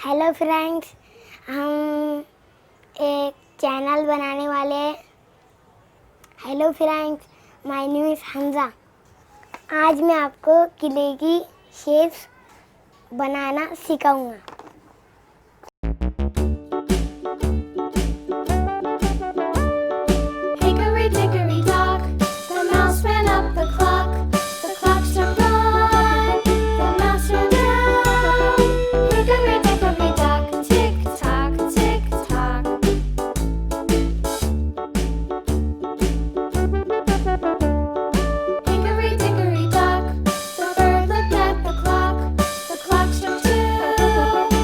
Hello friends, हम एक channel बनाने वाले हैं। Hello friends, my name is Hamza. आज मैं आपको किले की शेप्स बनाना सिखाऊंगा। Hickory dickory dock, the mouse ran up the clock. The clock struck one, the mouse ran down. Hickory dickory dock, tick tock, tick tock. Hickory dickory dock, the bird looked at the clock. The clock struck two,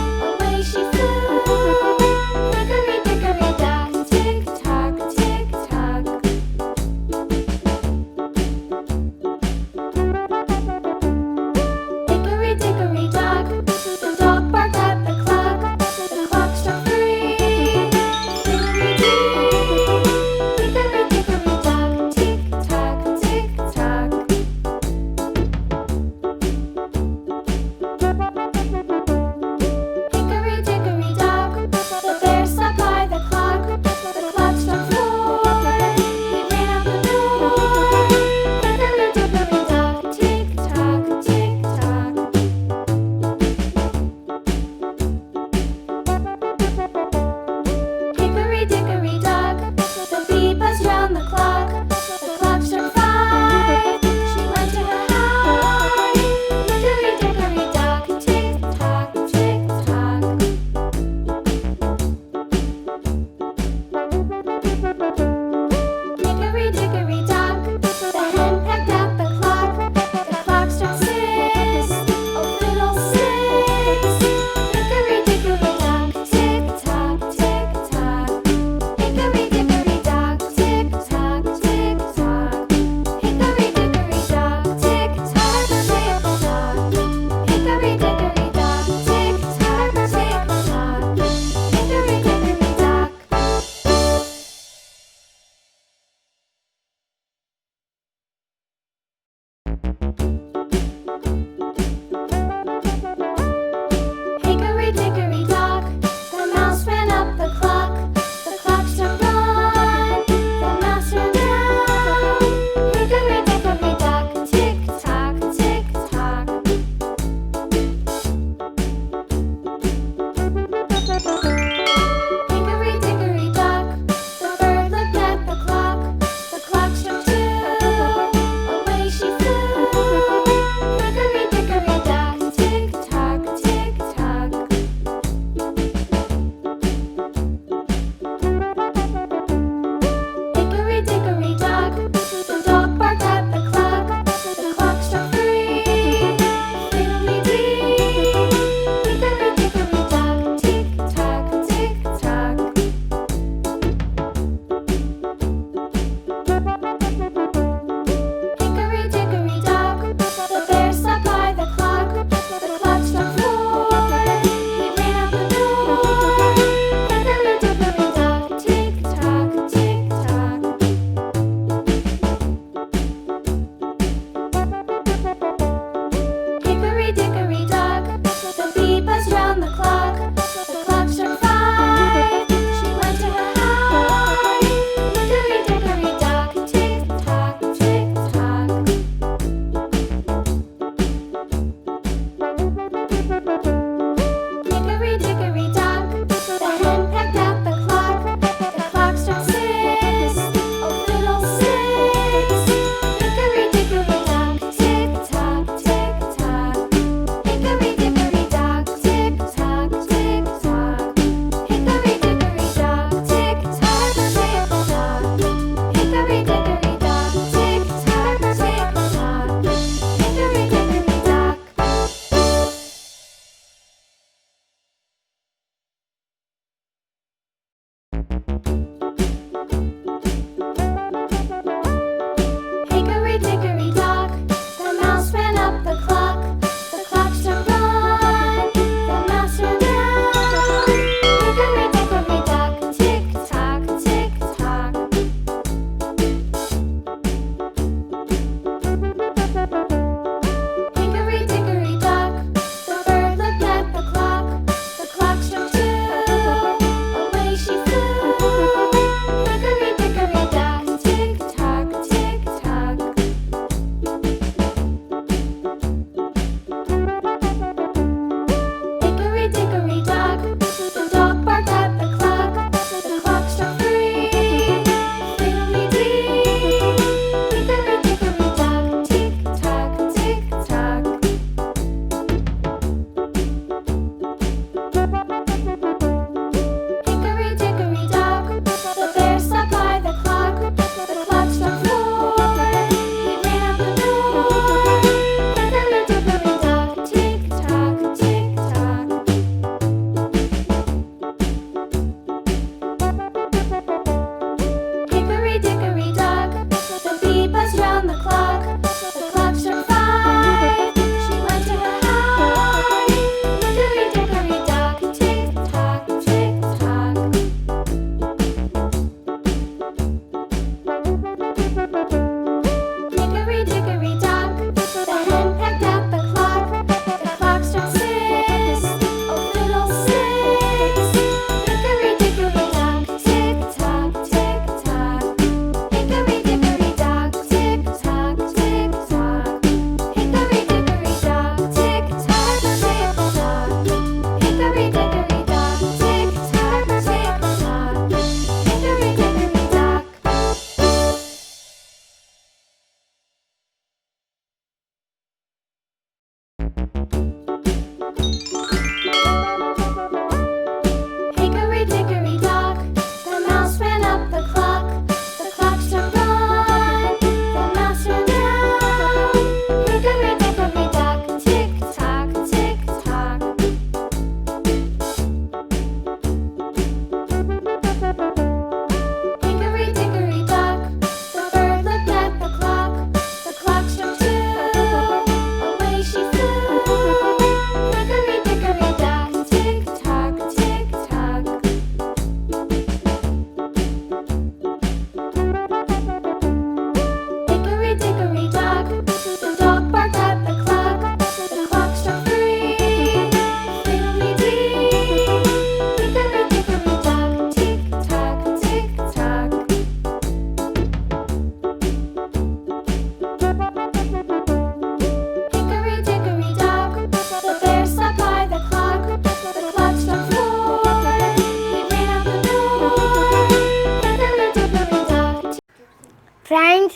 friends,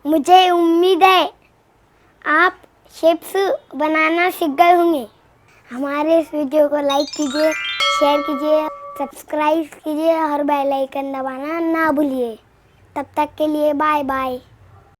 मुझे उम्मीद है आप shapes बनाना सीख गए होंगे। हमारे इस video को लाइक कीजिए, शेयर कीजिए, सब्सक्राइब कीजिए और बेल आइकन दबाना ना भूलिए। तब तक के लिए बाय बाय।